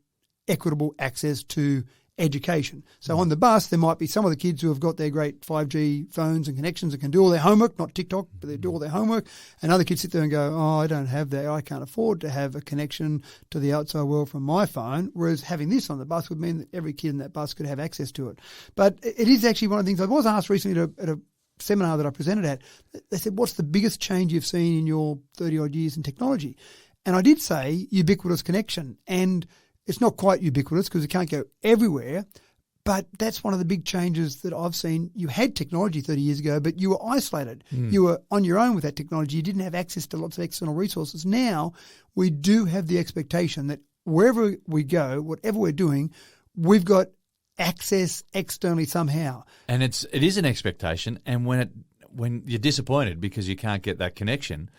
equitable access to education. So on the bus, there might be some of the kids who have got their great 5G phones and connections and can do all their homework, not TikTok, but they do all their homework. And other kids sit there and go, oh, I don't have that. I can't afford to have a connection to the outside world from my phone. Whereas having this on the bus would mean that every kid in that bus could have access to it. But it is actually one of the things I was asked recently at a seminar that I presented at. They said, what's the biggest change you've seen in your 30-odd years in technology? And I did say ubiquitous connection. And it's not quite ubiquitous because it can't go everywhere, but that's one of the big changes that I've seen. You had technology 30 years ago, but you were isolated. You were on your own with that technology. You didn't have access to lots of external resources. Now we do have the expectation that wherever we go, whatever we're doing, we've got access externally somehow. And it is an expectation, and when you're disappointed because you can't get that connection,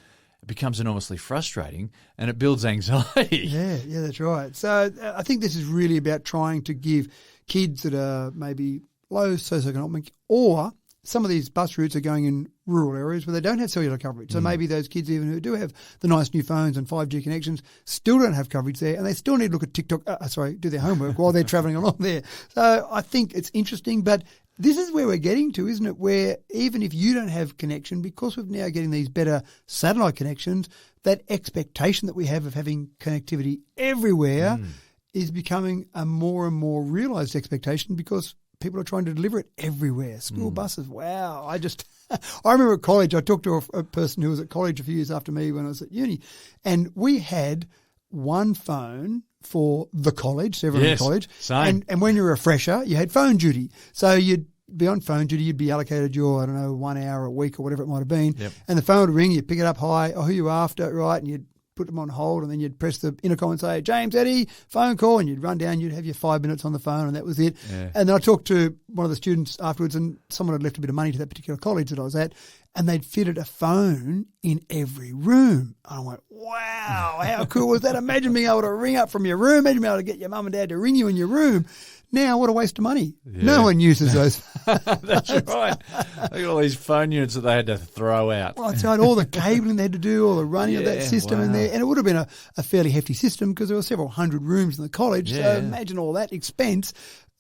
it becomes enormously frustrating and it builds anxiety. Yeah, that's right. So I think this is really about trying to give kids that are maybe low socioeconomic, or some of these bus routes are going in rural areas where they don't have cellular coverage. So maybe those kids, even who do have the nice new phones and 5G connections, still don't have coverage there, and they still need to look at TikTok, do their homework while they're travelling along there. So I think it's interesting, but this is where we're getting to, isn't it? Where even if you don't have connection, because we're now getting these better satellite connections, that expectation that we have of having connectivity everywhere is becoming a more and more realised expectation because people are trying to deliver it everywhere. School buses, wow. I remember at college, I talked to a person who was at college a few years after me when I was at uni, and we had one phone for the college, so everyone in college. Same. And when you were a fresher, you had phone duty. So you'd be on phone duty, you'd be allocated your, 1 hour a week or whatever it might have been. Yep. And the phone would ring, you'd pick it up, hi, who are you after, right? And you'd put them on hold, and then you'd press the intercom and say, James, Eddie, phone call, and you'd run down, you'd have your 5 minutes on the phone, and that was it. Yeah. And then I talked to one of the students afterwards, and someone had left a bit of money to that particular college that I was at, and they'd fitted a phone in every room. And I went, wow, how cool was that? Imagine being able to ring up from your room, imagine being able to get your mum and dad to ring you in your room. Now, what a waste of money. Yeah. No one uses those. That's right. They got all these phone units that they had to throw out. Well, that's right. All the cabling they had to do, all the running of that system in there. And it would have been a fairly hefty system because there were several hundred rooms in the college. So imagine all that expense.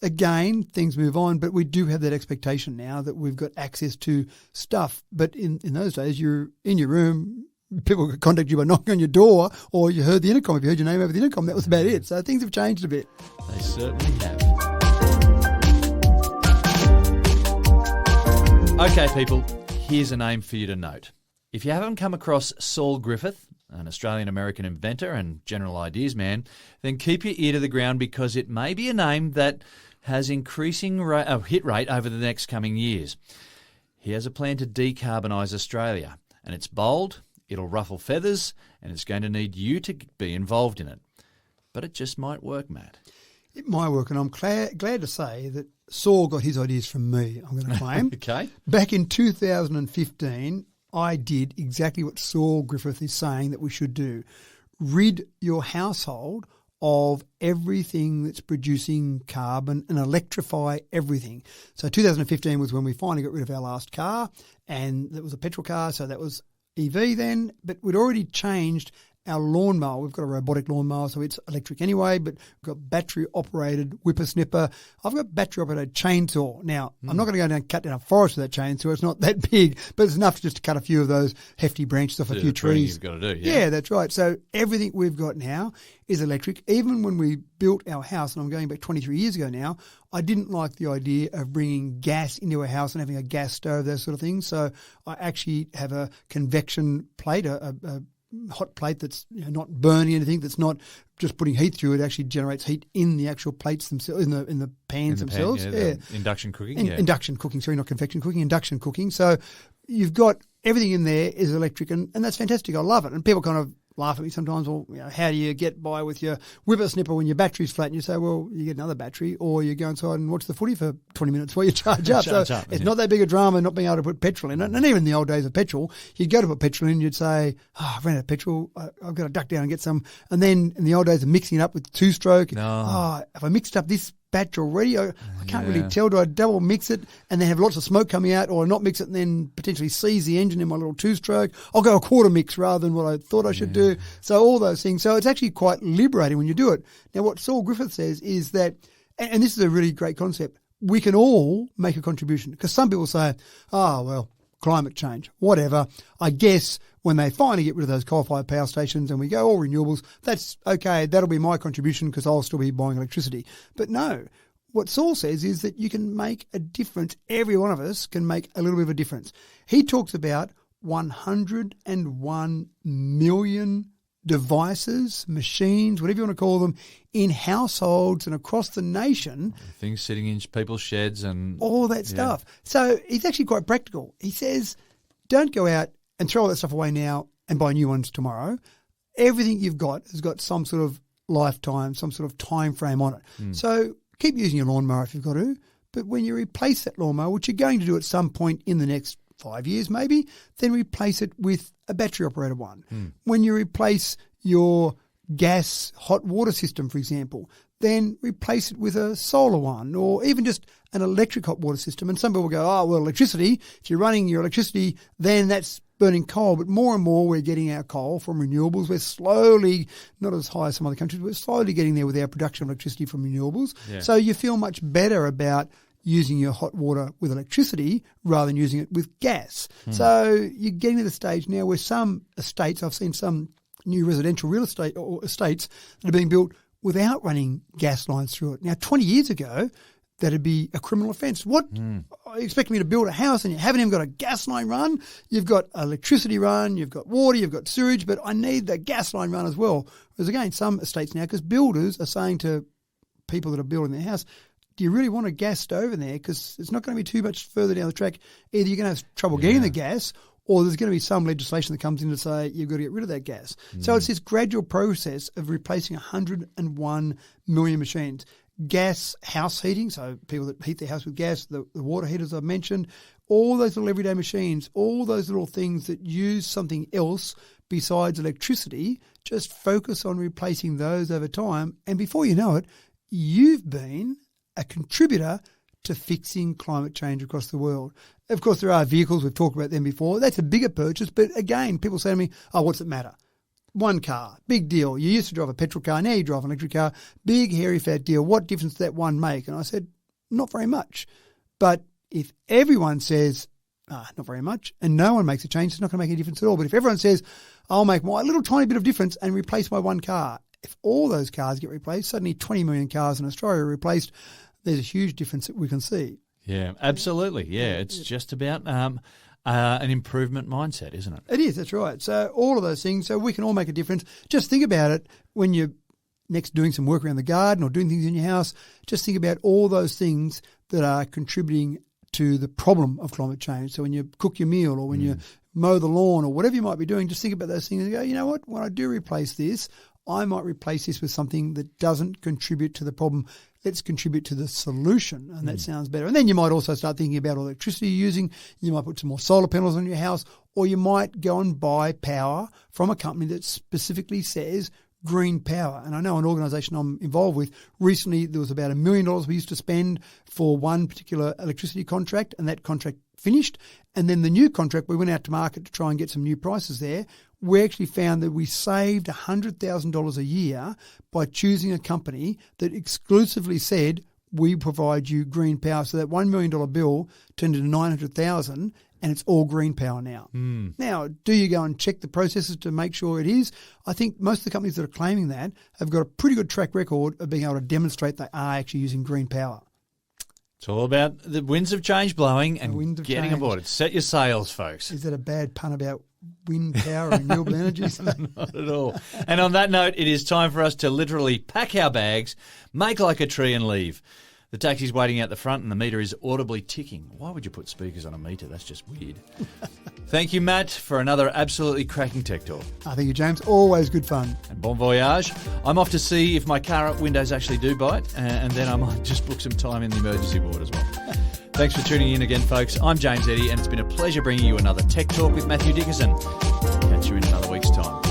Again, things move on, but we do have that expectation now that we've got access to stuff. But in those days, you're in your room, people could contact you by knocking on your door, or you heard the intercom. If you heard your name over the intercom, that was about it. So things have changed a bit. They certainly have. Okay, people, here's a name for you to note. If you haven't come across Saul Griffith, an Australian-American inventor and general ideas man, then keep your ear to the ground because it may be a name that has increasing hit rate over the next coming years. He has a plan to decarbonise Australia, and it's bold, it'll ruffle feathers, and it's going to need you to be involved in it. But it just might work, Matt. It might work, and I'm glad to say that Saul got his ideas from me, I'm going to claim. Okay. Back in 2015, I did exactly what Saul Griffith is saying that we should do. Rid your household of everything that's producing carbon and electrify everything. So 2015 was when we finally got rid of our last car, and that was a petrol car, so that was EV then, but we'd already changed our lawnmower. We've got a robotic lawnmower, so it's electric anyway, but we've got battery-operated whippersnipper. I've got battery-operated chainsaw. Now, I'm not going to go down and cut down a forest with that chainsaw. It's not that big, but it's enough just to cut a few of those hefty branches off a few trees. You've got to do, yeah, that's right. So everything we've got now is electric. Even when we built our house, and I'm going back 23 years ago now, I didn't like the idea of bringing gas into a house and having a gas stove, those sort of things. So I actually have a convection plate, a hot plate that's not burning anything, that's not just putting heat through it, actually generates heat in the actual plates themselves, in the pans themselves. Induction cooking. Induction cooking, sorry, not convection cooking, induction cooking. So you've got everything in there is electric, and that's fantastic. I love it. And people kind of laugh at me sometimes, well, how do you get by with your whippersnipper when your battery's flat? And you say, well, you get another battery, or you go inside and watch the footy for 20 minutes while you charge up. It's not that big a drama not being able to put petrol in it. And even in the old days of petrol, you'd go to put petrol in, you'd say, I've ran out of petrol, I've got to duck down and get some. And then in the old days of mixing it up with two-stroke, if I mixed up this batch already, I can't really tell. Do I double mix it and then have lots of smoke coming out, or not mix it and then potentially seize the engine in my little two-stroke? I'll go a quarter mix rather than what I thought I should do. So all those things. So it's actually quite liberating when you do it. Now, what Saul Griffith says is that, and this is a really great concept, we can all make a contribution. Because some people say, climate change, whatever. I guess when they finally get rid of those coal-fired power stations and we go all renewables, that's okay, that'll be my contribution because I'll still be buying electricity. But no, what Saul says is that you can make a difference. Every one of us can make a little bit of a difference. He talks about 101 million devices, machines, whatever you want to call them, in households and across the nation. Things sitting in people's sheds and all that stuff. So he's actually quite practical. He says, don't go out and throw all that stuff away now and buy new ones tomorrow. Everything you've got has got some sort of lifetime, some sort of time frame on it. So keep using your lawnmower if you've got to, but when you replace that lawnmower, which you're going to do at some point in the next 5 years maybe, then replace it with a battery-operated one. When you replace your gas hot water system, for example, then replace it with a solar one, or even just an electric hot water system. And some people go, electricity, if you're running your electricity, then that's burning coal. But more and more we're getting our coal from renewables. We're slowly, not as high as some other countries, we're slowly getting there with our production of electricity from renewables. So you feel much better about using your hot water with electricity rather than using it with gas. So you're getting to the stage now where some estates, I've seen some new residential real estate or estates that are being built without running gas lines through it. Now, 20 years ago, that'd be a criminal offence. What? You expect me to build a house and you haven't even got a gas line run? You've got electricity run, you've got water, you've got sewage, but I need the gas line run as well. Whereas again, some estates now, because builders are saying to people that are building their house, do you really want a gas stove in there? Because it's not going to be too much further down the track. Either you're going to have trouble getting the gas, or there's going to be some legislation that comes in to say you've got to get rid of that gas. So it's this gradual process of replacing 101 million machines. Gas house heating, so people that heat their house with gas, the water heaters I've mentioned, all those little everyday machines, all those little things that use something else besides electricity, just focus on replacing those over time. And before you know it, you've been a contributor to fixing climate change across the world. Of course, there are vehicles, we've talked about them before. That's a bigger purchase, but again, people say to me, oh, what's it matter? One car, big deal. You used to drive a petrol car, now you drive an electric car. Big, hairy, fat deal. What difference does that one make? And I said, not very much. But if everyone says, not very much, and no one makes a change, it's not going to make any difference at all. But if everyone says, I'll make my little tiny bit of difference and replace my one car, if all those cars get replaced, suddenly 20 million cars in Australia are replaced, there's a huge difference that we can see. Yeah, absolutely. Yeah, it's just about an improvement mindset, isn't it? It is, that's right. So all of those things, so we can all make a difference. Just think about it when you're next doing some work around the garden or doing things in your house. Just think about all those things that are contributing to the problem of climate change. So when you cook your meal or when you mow the lawn or whatever you might be doing, just think about those things and go, you know what, when I do replace this, I might replace this with something that doesn't contribute to the problem. Let's contribute to the solution, and that sounds better. And then you might also start thinking about electricity you're using. You might put some more solar panels on your house, or you might go and buy power from a company that specifically says green power. And I know an organisation I'm involved with, recently there was about $1 million we used to spend for one particular electricity contract, and that contract finished. And then the new contract, we went out to market to try and get some new prices there. We actually found that we saved $100,000 a year by choosing a company that exclusively said, we provide you green power. So that $1 million bill turned into $900,000, and it's all green power now. Now, do you go and check the processes to make sure it is? I think most of the companies that are claiming that have got a pretty good track record of being able to demonstrate they are actually using green power. It's all about the winds of change blowing and getting change. aboard it. Set your sails, folks. Is that a bad pun about wind power and renewable energies? Not at all. And on that note, it is time for us to literally pack our bags, make like a tree and leave. The taxi's waiting out the front and the meter is audibly ticking. Why would you put speakers on a meter? That's just weird. Thank you, Matt, for another absolutely cracking tech talk. Thank you, James. Always good fun. And bon voyage. I'm off to see if my car windows actually do bite, and then I might just book some time in the emergency ward as well. Thanks for tuning in again, folks. I'm James Eddy, and it's been a pleasure bringing you another Tech Talk with Matthew Dickerson. Catch you in another week's time.